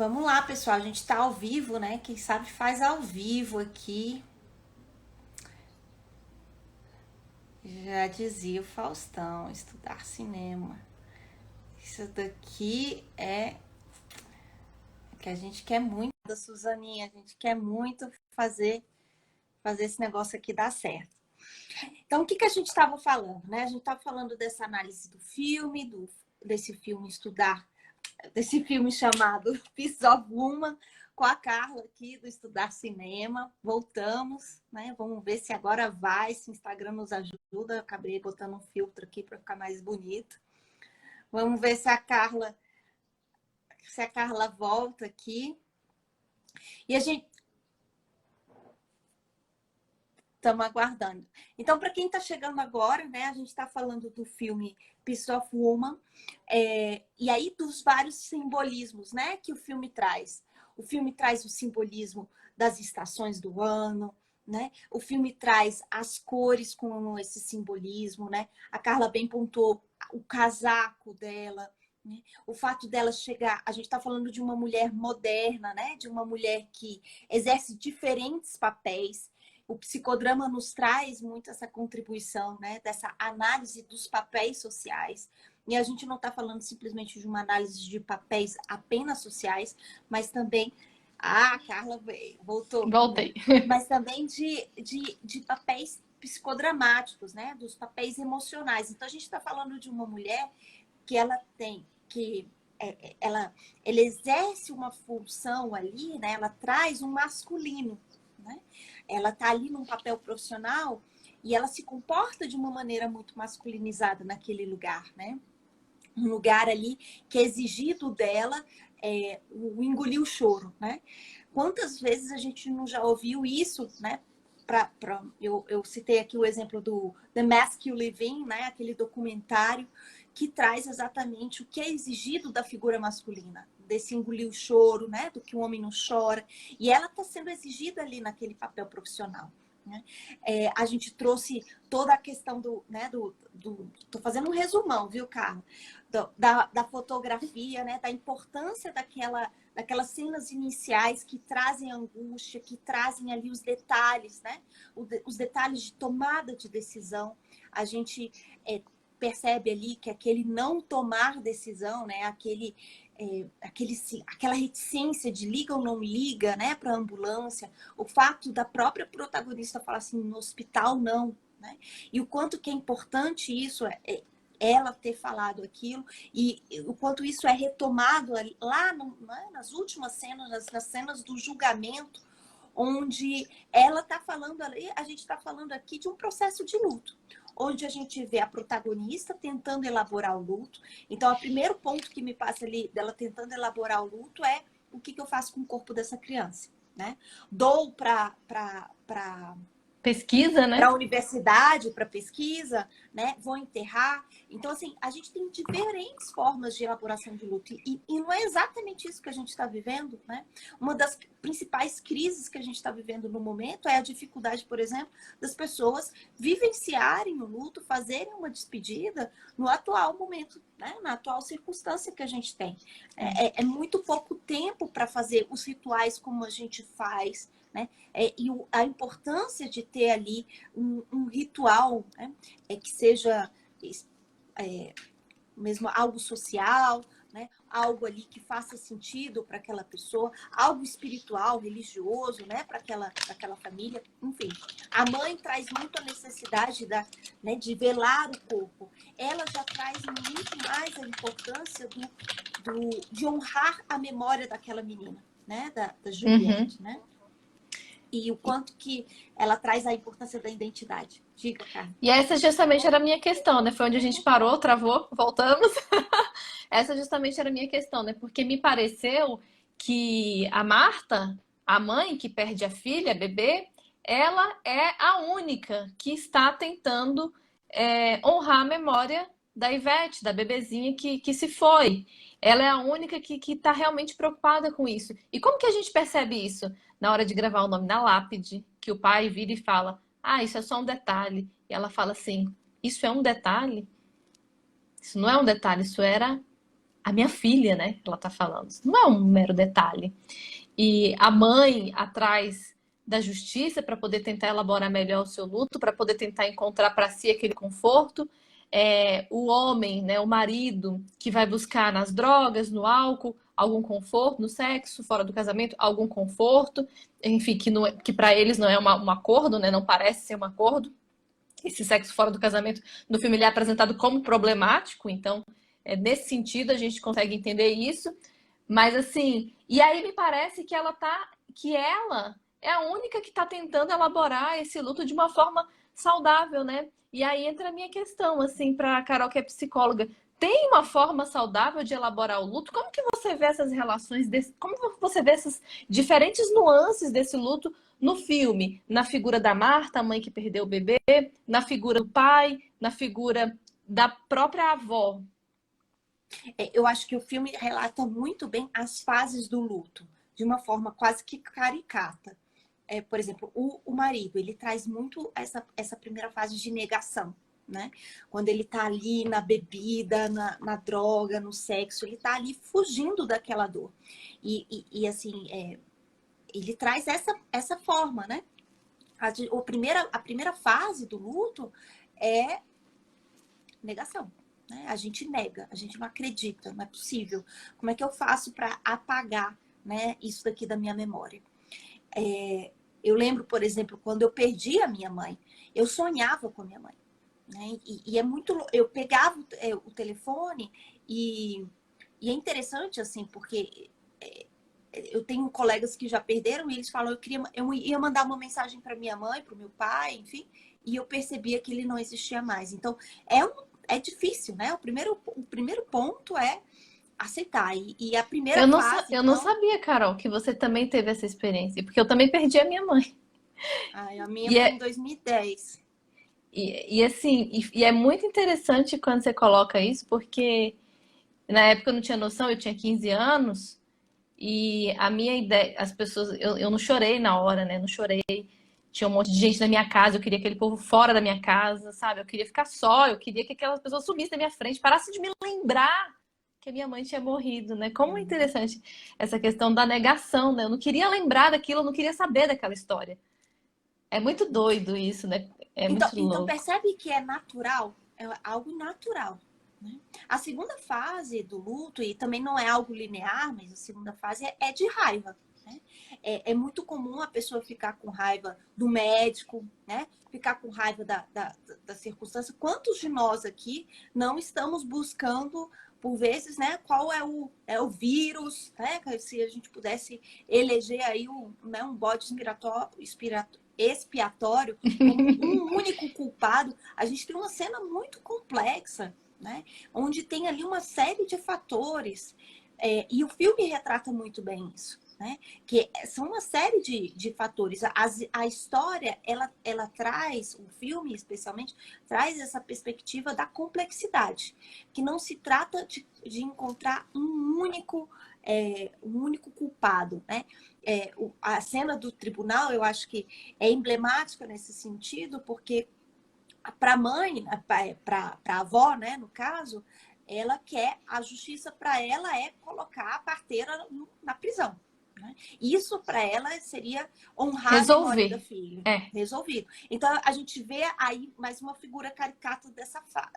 Vamos lá, pessoal. A gente está ao vivo, né? Quem sabe faz ao vivo aqui. Já dizia o Faustão, estudar cinema. Isso daqui é que a gente quer muito, da Suzaninha. A gente quer muito fazer esse negócio aqui dar certo. Então, o que a gente estava falando, né? A gente estava falando dessa análise do filme, desse filme estudar, desse filme chamado Piece of Woman, com a Carla aqui do Estudar Cinema. Voltamos, né? Vamos ver se agora vai, se o Instagram nos ajuda. Eu acabei botando um filtro aqui para ficar mais bonito. Vamos ver se a Carla volta aqui. E a gente estamos aguardando. Então, para quem está chegando agora, né? A gente está falando do filme Piece of Woman, e aí dos vários simbolismos, né? Que o filme traz. O filme traz o simbolismo das estações do ano, né? O filme traz as cores com esse simbolismo, né? A Carla bem pontuou o casaco dela, né? O fato dela chegar... A gente está falando de uma mulher moderna, né? De uma mulher que exerce diferentes papéis. O psicodrama nos traz muito essa contribuição, né? Dessa análise dos papéis sociais. E a gente não está falando simplesmente de uma análise de papéis apenas sociais, mas também... Ah, a Carla voltou. Voltei. Mas também de papéis psicodramáticos, né? Dos papéis emocionais. Então, a gente está falando de uma mulher que ela tem... ela exerce uma função ali, né? Ela traz um masculino, né? Ela está ali num papel profissional e ela se comporta de uma maneira muito masculinizada naquele lugar, né? Um lugar ali que é exigido dela o engolir o choro, né? Quantas vezes a gente não já ouviu isso, né? Eu citei aqui o exemplo do The Mask You Live In, né? Aquele documentário que traz exatamente o que é exigido da figura masculina, desse engolir o choro, né? Do que o homem não chora. E ela está sendo exigida ali naquele papel profissional. Né? A gente trouxe toda a questão tô fazendo um resumão, viu, Carla? Da fotografia, né? Da importância daquelas cenas iniciais que trazem angústia, que trazem ali os detalhes, né? Os detalhes de tomada de decisão. A gente percebe ali que aquele não tomar decisão, né? Aquela reticência de liga ou não liga, né, para a ambulância, o fato da própria protagonista falar assim, no hospital não, né? E o quanto que é importante isso, ela ter falado aquilo, e o quanto isso é retomado lá né, nas últimas cenas, nas cenas do julgamento, onde ela está falando ali, a gente está falando aqui de um processo de luto, onde a gente vê a protagonista tentando elaborar o luto. Então, o primeiro ponto que me passa ali dela tentando elaborar o luto é o que eu faço com o corpo dessa criança, né? Dou para Pesquisa, né? para a universidade, para pesquisa, né? Vou enterrar. Então, assim, a gente tem diferentes formas de elaboração de luto. E não é exatamente isso que a gente está vivendo, né? Uma das principais crises que a gente está vivendo no momento é a dificuldade, por exemplo, das pessoas vivenciarem o luto, fazerem uma despedida no atual momento, né? Na atual circunstância que a gente tem. É muito pouco tempo para fazer os rituais como a gente faz, né? E a importância de ter ali um ritual, né? Que seja mesmo algo social, né? Algo ali que faça sentido para aquela pessoa, algo espiritual, religioso, né? Para aquela família, enfim. A mãe traz muito a necessidade né? De velar o corpo. Ela já traz muito mais a importância de honrar a memória daquela menina, né? Da Juliette, né? E o quanto que ela traz a importância da identidade. Diga, Carla. E essa justamente era a minha questão, né? Foi onde a gente parou, travou, voltamos. Essa justamente era a minha questão, né? Porque me pareceu que a Marta, a mãe que perde a filha, a bebê, ela é a única que está tentando honrar a memória da Ivete, da bebezinha que se foi. Ela é a única que está realmente preocupada com isso. E como que a gente percebe isso? Na hora de gravar o nome na lápide, que o pai vira e fala: ah, isso é só um detalhe. E ela fala assim: isso é um detalhe? Isso não é um detalhe, isso era a minha filha, né? Ela tá falando. Isso não é um mero detalhe. E a mãe atrás da justiça para poder tentar elaborar melhor o seu luto, para poder tentar encontrar para si aquele conforto. O homem, né, o marido, que vai buscar nas drogas, no álcool, algum conforto, no sexo, fora do casamento, algum conforto, enfim, que para eles não é um acordo, né, não parece ser um acordo. Esse sexo fora do casamento no filme ele é apresentado como problemático, então, nesse sentido, a gente consegue entender isso. Mas assim, e aí me parece que ela é a única que está tentando elaborar esse luto de uma forma saudável, né? E aí entra a minha questão, assim, para a Carol, que é psicóloga. Tem uma forma saudável de elaborar o luto? Como que você vê essas relações como você vê essas diferentes nuances desse luto no filme? Na figura da Marta, a mãe que perdeu o bebê, na figura do pai, na figura da própria avó. Eu acho que o filme relata muito bem as fases do luto, de uma forma quase que caricata. Por exemplo, o marido, ele traz muito essa primeira fase de negação, né? Quando ele tá ali na bebida, na droga, no sexo, ele tá ali fugindo daquela dor. E assim, ele traz essa forma, né? A primeira fase do luto é negação. Né? A gente nega, a gente não acredita, não é possível. Como é que eu faço para apagar, né, isso daqui da minha memória? Eu lembro, por exemplo, quando eu perdi a minha mãe, eu sonhava com a minha mãe. Né? E é muito. Eu pegava o telefone e é interessante, assim, porque eu tenho colegas que já perderam e eles falam, eu ia mandar uma mensagem para minha mãe, para o meu pai, enfim, e eu percebia que ele não existia mais. Então, é difícil, né? O primeiro ponto é aceitar. E a primeira fase, Eu não então. sabia, Carol, que você também teve essa experiência, porque eu também perdi a minha mãe. Ai, a minha E, foi em é, 2010. e assim, e é muito interessante quando você coloca isso, porque na época eu não tinha noção, eu tinha 15 anos, e a minha ideia, as pessoas, eu não chorei na hora, né? Não chorei. Tinha um monte de gente na minha casa, eu queria aquele povo fora da minha casa, sabe? Eu queria ficar só, eu queria que aquelas pessoas sumissem da minha frente, parassem de me lembrar que a minha mãe tinha morrido, né? Como é interessante essa questão da negação, né? Eu não queria lembrar daquilo, eu não queria saber daquela história. É muito doido isso, né? É muito Então louco. percebe que é natural, é algo natural. Né? A segunda fase do luto, e também não é algo linear, mas a segunda fase é de raiva. Né? É muito comum a pessoa ficar com raiva do médico, né? Ficar com raiva da circunstância. Quantos de nós aqui não estamos buscando, por vezes, né, qual é o vírus, né? Se a gente pudesse eleger aí um bode expiatório como um único culpado, a gente tem uma cena muito complexa, né? Onde tem ali uma série de fatores. E o filme retrata muito bem isso. Né? Que são uma série de fatores. A história, ela traz, o filme especialmente, traz essa perspectiva da complexidade, que não se trata de encontrar um único culpado. Né? A cena do tribunal, eu acho que é emblemática nesse sentido, porque para a mãe, para a avó, né, no caso, ela quer, a justiça para ela é colocar a parteira na prisão. Né? Isso para ela seria honrar a memória da Resolver. filha. É. Resolvido. Então a gente vê aí mais uma figura caricata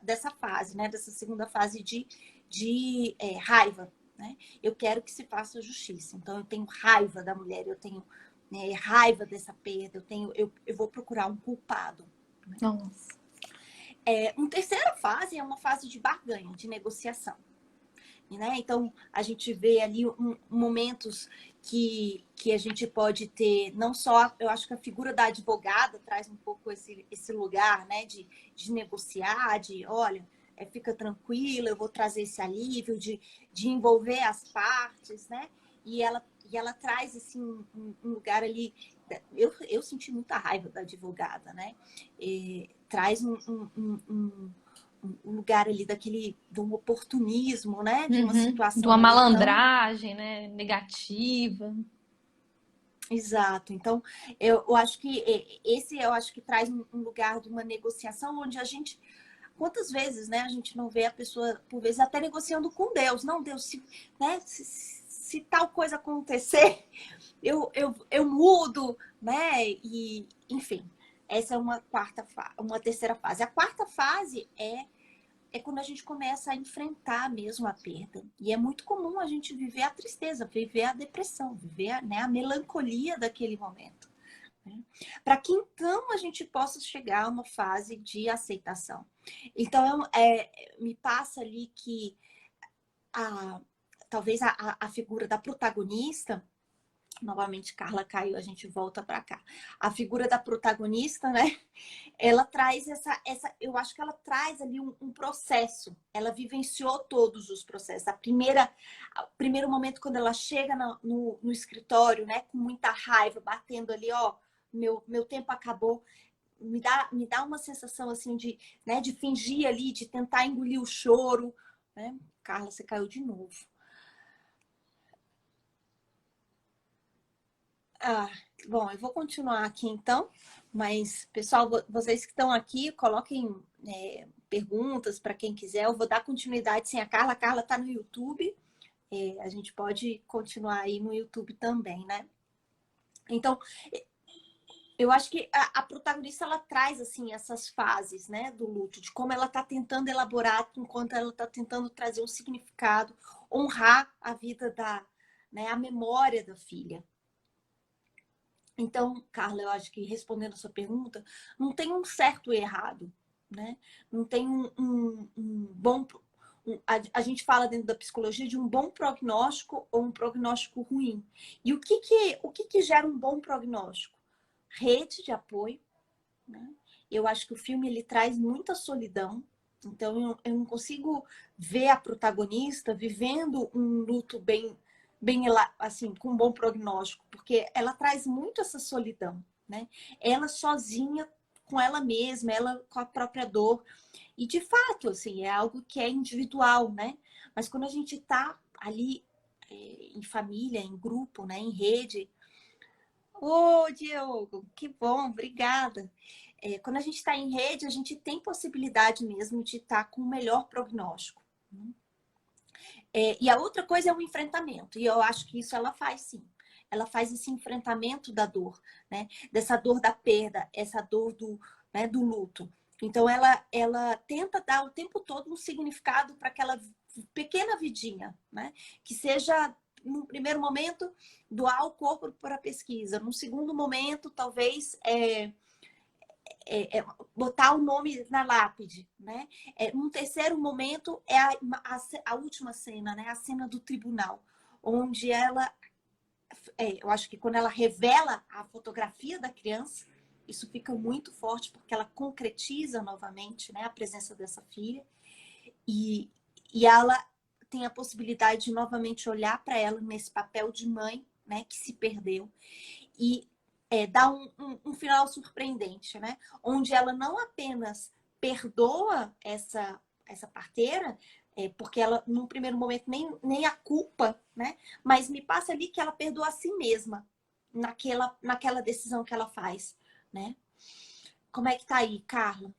dessa fase, né? Dessa segunda fase de raiva. Né? Eu quero que se faça justiça. Então eu tenho raiva da mulher, eu tenho raiva dessa perda, eu vou procurar um culpado. Né? Nossa. Uma terceira fase é uma fase de barganha, de negociação. Né? Então, a gente vê ali momentos que a gente pode ter, não só, eu acho que a figura da advogada traz um pouco esse lugar, né, de negociar, olha, fica tranquila, eu vou trazer esse alívio, de envolver as partes, né? E ela traz assim, um lugar ali. Eu senti muita raiva da advogada, né? Traz um lugar ali de um oportunismo, né? De uma De uma situação ali tão. malandragem, né? Negativa. Exato. Então, eu acho que esse eu acho que traz um lugar de uma negociação onde a gente Quantas vezes, né, a gente não vê a pessoa, por vezes, até negociando com Deus. Não, Deus, né, se tal coisa acontecer, eu mudo, né? E, enfim, essa é uma terceira fase. A quarta fase é quando a gente começa a enfrentar mesmo a perda. E é muito comum a gente viver a tristeza, viver a depressão, viver, né, a melancolia daquele momento. Né? Para que então a gente possa chegar a uma fase de aceitação. Então, me passa ali que talvez a figura da protagonista, novamente Carla caiu, a gente volta para cá. A figura da protagonista, né? Ela traz eu acho que ela traz ali um processo. Ela vivenciou todos os processos. O primeiro momento quando ela chega no escritório, né, com muita raiva, batendo ali, ó, meu tempo acabou. Me dá uma sensação assim de, né, de fingir ali, de tentar engolir o choro, né? Carla, você caiu de novo. Ah, bom, eu vou continuar aqui então, mas pessoal, vocês que estão aqui, coloquem perguntas para quem quiser. Eu vou dar continuidade sem a Carla. A Carla está no YouTube, a gente pode continuar aí no YouTube também, né? Então, eu acho que a protagonista ela traz assim essas fases, né, do luto, de como ela está tentando elaborar, enquanto ela está tentando trazer um significado, honrar a vida né, a memória da filha. Então, Carla, eu acho que respondendo a sua pergunta, não tem um certo e errado, né? Não tem um bom... a gente fala dentro da psicologia de um bom prognóstico ou um prognóstico ruim. E o que gera um bom prognóstico? Rede de apoio, né? Eu acho que o filme ele traz muita solidão. Então, eu não consigo ver a protagonista vivendo um luto bem assim, com um bom prognóstico, porque ela traz muito essa solidão, né? Ela sozinha com ela mesma, ela com a própria dor. E de fato, assim, é algo que é individual, né? Mas quando a gente tá ali em família, em grupo, né, em rede. Ô, Diogo, que bom, obrigada. Quando a gente está em rede, a gente tem possibilidade mesmo de estar com o melhor prognóstico. E a outra coisa é o enfrentamento. E eu acho que isso ela faz sim. Ela faz esse enfrentamento da dor, né? Dessa dor da perda, essa dor né, do luto. Então, ela tenta dar o tempo todo um significado para aquela pequena vidinha, né? Que seja, no primeiro momento, doar o corpo para a pesquisa. No segundo momento, talvez... botar o nome na lápide, né? Um terceiro momento é a última cena, né? A cena do tribunal, onde ela, eu acho que quando ela revela a fotografia da criança, isso fica muito forte porque ela concretiza novamente, né, a presença dessa filha e ela tem a possibilidade de novamente olhar para ela nesse papel de mãe, né, que se perdeu e dá um final surpreendente, né? Onde ela não apenas perdoa essa parteira, porque ela, num primeiro momento, nem a culpa, né? Mas me passa ali que ela perdoa a si mesma naquela decisão que ela faz, né? Como é que tá aí, Carla?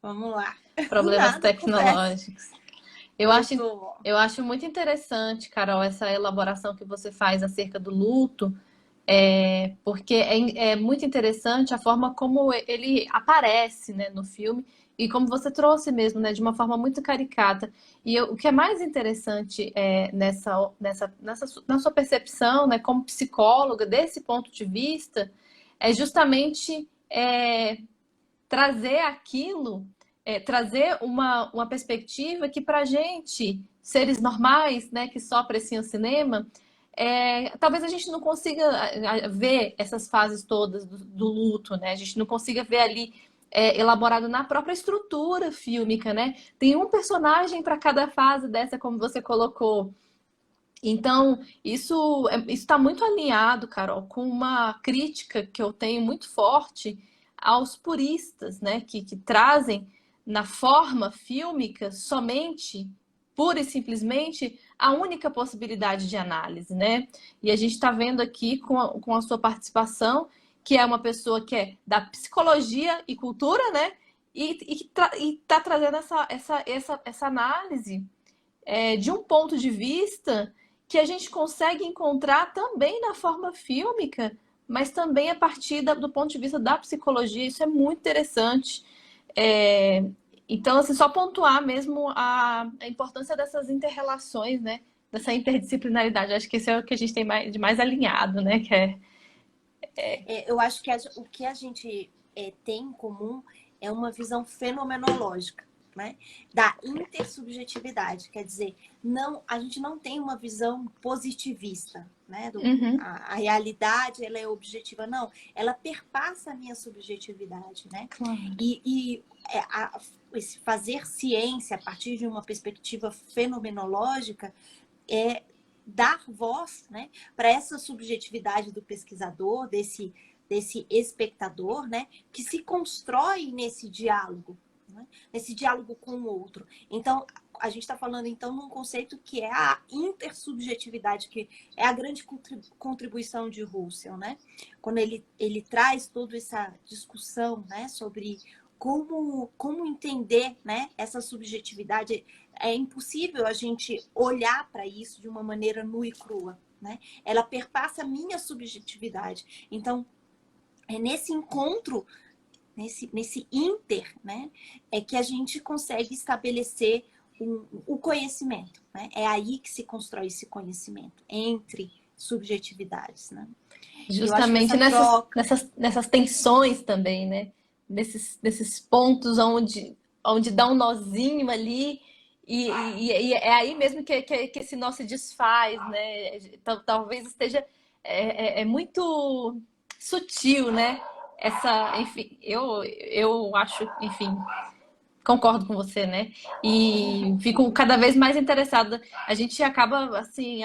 Vamos lá. Do Problemas nada acontece. tecnológicos. Eu Eu acho, tô... eu acho muito interessante, Carol, essa elaboração que você faz acerca do luto, porque é muito interessante a forma como ele aparece, né, no filme e como você trouxe mesmo, né, de uma forma muito caricata. O que é mais interessante na sua percepção, né, como psicóloga, desse ponto de vista, é justamente trazer aquilo, trazer uma perspectiva que para a gente, seres normais, né, que só apreciam cinema, talvez a gente não consiga ver essas fases todas do luto, né? A gente não consiga ver ali elaborado na própria estrutura fílmica, né? Tem um personagem para cada fase dessa, como você colocou. Então, isso está muito alinhado, Carol, com uma crítica que eu tenho muito forte aos puristas, né? Que trazem na forma fílmica somente, pura e simplesmente, a única possibilidade de análise, né? E a gente está vendo aqui com a sua participação, que é uma pessoa que é da psicologia e cultura, né? E está trazendo essa análise de um ponto de vista que a gente consegue encontrar também na forma fílmica, mas também a partir do ponto de vista da psicologia. Isso é muito interessante. Então, assim, só pontuar mesmo a importância dessas inter-relações, né? Dessa interdisciplinaridade. Acho que esse é o que a gente tem de mais alinhado, né? Eu acho que o que a gente tem em comum é uma visão fenomenológica, né? Da intersubjetividade. Quer dizer, a gente não tem uma visão positivista, né? A realidade, ela é objetiva. Não, ela perpassa a minha subjetividade, né? Esse fazer ciência a partir de uma perspectiva fenomenológica é dar voz, né, para essa subjetividade do pesquisador, desse espectador, né, que se constrói nesse diálogo, né, nesse diálogo com o outro. Então, a gente está falando, então, num conceito que é a intersubjetividade, que é a grande contribuição de Russell, né? Quando ele traz toda essa discussão, né, sobre como entender, né, essa subjetividade. É impossível a gente olhar para isso de uma maneira nua e crua, né? Ela perpassa a minha subjetividade. Então, é nesse encontro, nesse inter, né, é que a gente consegue estabelecer o conhecimento, né? É aí que se constrói esse conhecimento, entre subjetividades, né? Justamente nessas tensões também, né? Nesses pontos onde dá um nozinho ali, e é aí mesmo que esse nó se desfaz, né? Talvez esteja muito sutil, né? Enfim, eu acho, enfim, concordo com você, né? E fico cada vez mais interessada. A gente acaba, assim,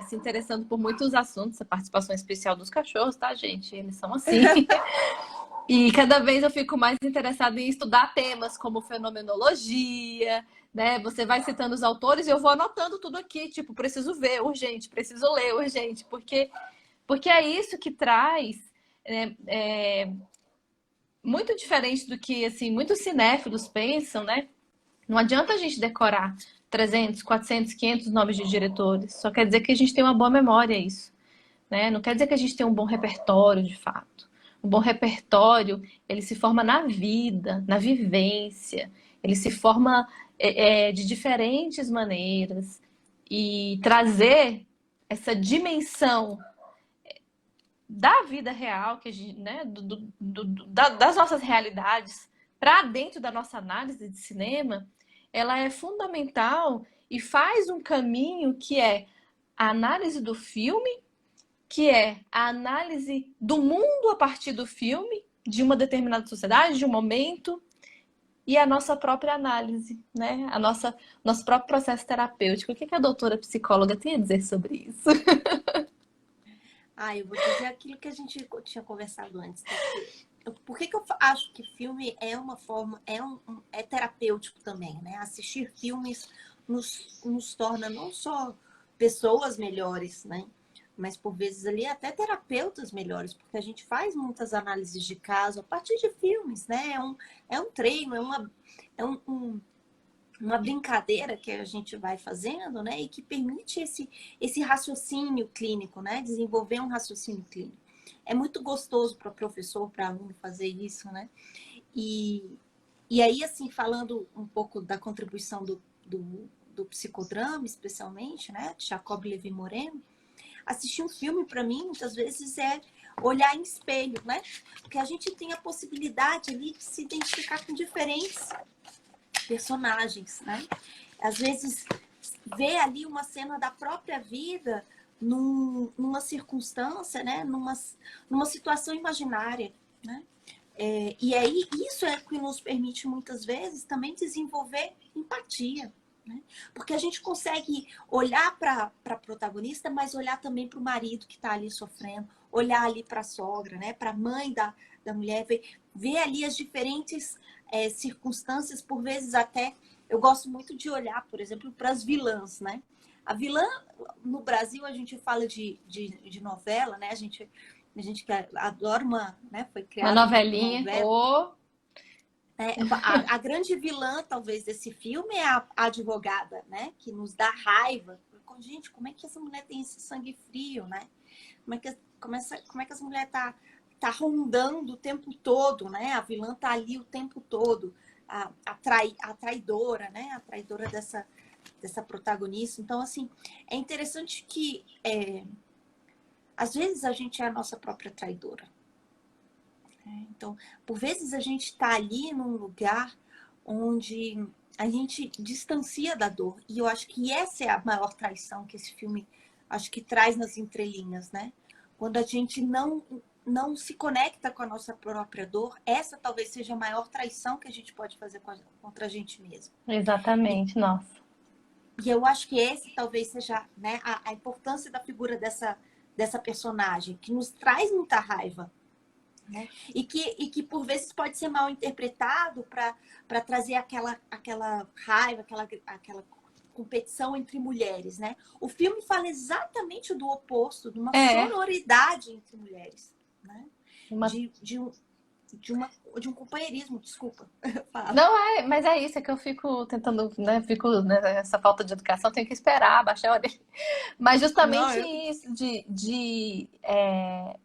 se interessando por muitos assuntos. A participação especial dos cachorros, tá, gente? Eles são assim. E cada vez eu fico mais interessada em estudar temas como fenomenologia, né? Você vai citando os autores e eu vou anotando tudo aqui. Tipo, preciso ver, urgente. Preciso ler, urgente. Porque é isso que traz... muito diferente do que, assim, muitos cinéfilos pensam, né? Não adianta a gente decorar 300, 400, 500 nomes de diretores. Só quer dizer que a gente tem uma boa memória, isso, né? Não quer dizer que a gente tem um bom repertório, de fato. Um bom repertório, ele se forma na vida, na vivência. Ele se forma de diferentes maneiras. E trazer essa dimensão da vida real, que a gente, né, das nossas realidades, para dentro da nossa análise de cinema, ela é fundamental e faz um caminho que é a análise do filme, que é a análise do mundo a partir do filme, de uma determinada sociedade, de um momento, e a nossa própria análise, né? Nosso próprio processo terapêutico. O que a doutora psicóloga tem a dizer sobre isso? Eu vou dizer aquilo que a gente tinha conversado antes. Né? Por que eu acho que filme é uma forma, é terapêutico também, né? Assistir filmes nos torna não só pessoas melhores, né? Mas por vezes ali até terapeutas melhores, porque a gente faz muitas análises de caso a partir de filmes, né? É um treino, uma brincadeira que a gente vai fazendo, né? E que permite esse raciocínio clínico, né? Desenvolver um raciocínio clínico. É muito gostoso para professor, para aluno fazer isso, né? E aí, assim, falando um pouco da contribuição do psicodrama, especialmente, né? De Jacob Levi Moreno, assistir um filme, para mim, muitas vezes é olhar em espelho, né? Porque a gente tem a possibilidade ali de se identificar com diferentes personagens, né? Às vezes, ver ali uma cena da própria vida numa circunstância, né? Numa situação imaginária, né? E aí, isso é o que nos permite, muitas vezes, também desenvolver empatia, né? Porque a gente consegue olhar para a protagonista, mas olhar também para o marido que está ali sofrendo, olhar ali para a sogra, né? Para a mãe da mulher, ver ali as diferentes circunstâncias, por vezes até. Eu gosto muito de olhar, por exemplo, para as vilãs, né? A vilã, no Brasil, a gente fala de novela, né? A gente que adora uma, né? Foi Uma criada uma novelinha. novela. Ô, A grande vilã, talvez, desse filme é a advogada, né? Que nos dá raiva. Gente, como é que essa mulher tem esse sangue frio, né? Como é que essa mulher tá rondando o tempo todo, né? A vilã tá ali o tempo todo. A traidora, né? A traidora dessa protagonista. Então, assim, é interessante que às vezes a gente é a nossa própria traidora. Então, por vezes a gente está ali num lugar onde a gente distancia da dor. E eu acho que essa é a maior traição que esse filme, acho que traz nas entrelinhas, né? Quando a gente não se conecta com a nossa própria dor, essa talvez seja a maior traição que a gente pode fazer contra a gente mesmo. exatamente, nossa. E eu acho que esse talvez seja, né, a importância da figura dessa personagem, que nos traz muita raiva. Né? E que por vezes pode ser mal interpretado para trazer aquela raiva, aquela competição entre mulheres, né? O filme fala exatamente do oposto, de uma É, sororidade entre mulheres, né? uma De um companheirismo, desculpa. Fala. Não é, mas é isso, é que eu fico tentando, né? Fico nessa falta de educação, tenho que esperar, baixar a orelha. Mas Não, justamente eu... isso,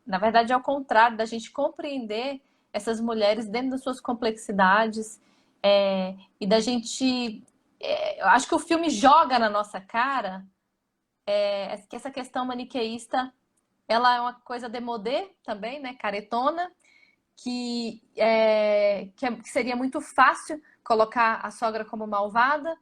na verdade, é ao contrário, da gente compreender essas mulheres dentro das suas complexidades, e da gente. Eu acho que o filme joga na nossa cara que essa questão maniqueísta ela é uma coisa demodê também, né? Caretona que seria muito fácil colocar a sogra como malvada,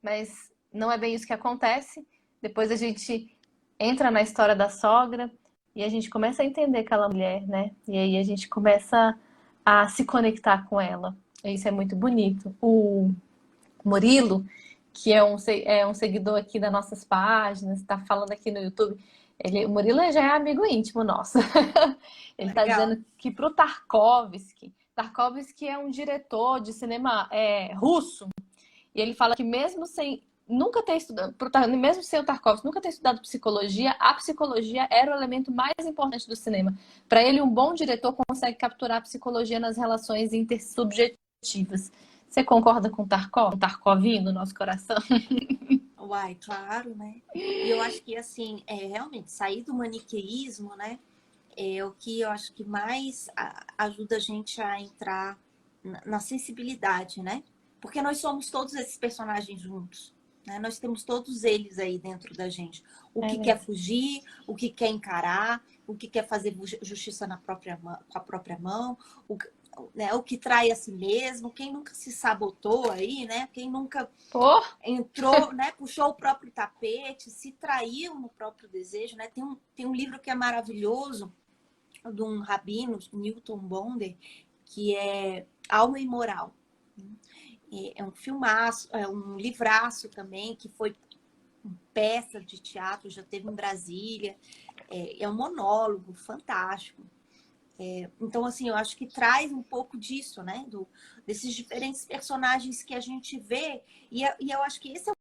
mas não é bem isso que acontece. Depois a gente entra na história da sogra e a gente começa a entender aquela mulher, né? E aí a gente começa a se conectar com ela. E isso é muito bonito. O Murilo, que é um seguidor aqui das nossas páginas, está falando aqui no YouTube. O Murilo já é amigo íntimo nosso. Ele está Legal. dizendo que para o Tarkovsky é um diretor de cinema russo, e ele fala que mesmo sem nunca ter estudado, mesmo sem o Tarkovsky nunca ter estudado psicologia, a psicologia era o elemento mais importante do cinema. Para ele, um bom diretor consegue capturar a psicologia nas relações intersubjetivas. Você concorda com o Tarkov? Um Tarkovinho no nosso coração? Uai, claro, né? E eu acho que, assim, realmente, sair do maniqueísmo, né? É o que eu acho que mais ajuda a gente a entrar na sensibilidade, né? Porque nós somos todos esses personagens juntos, né? Nós temos todos eles aí dentro da gente. O É que quer mesmo. fugir, o que quer encarar, o que quer fazer justiça com a própria mão, né? O que trai a si mesmo, quem nunca se sabotou aí, né? Quem nunca Pô, entrou, né? Puxou o próprio tapete, se traiu no próprio desejo, né? Tem um livro que é maravilhoso, de um rabino, Newton Bonder, que é Alma e Moral. É um filmaço, é um livraço também, que foi peça de teatro, já teve em Brasília. É um monólogo fantástico. Então, assim, eu acho que traz um pouco disso, né? Desses diferentes personagens que a gente vê. E eu acho que esse é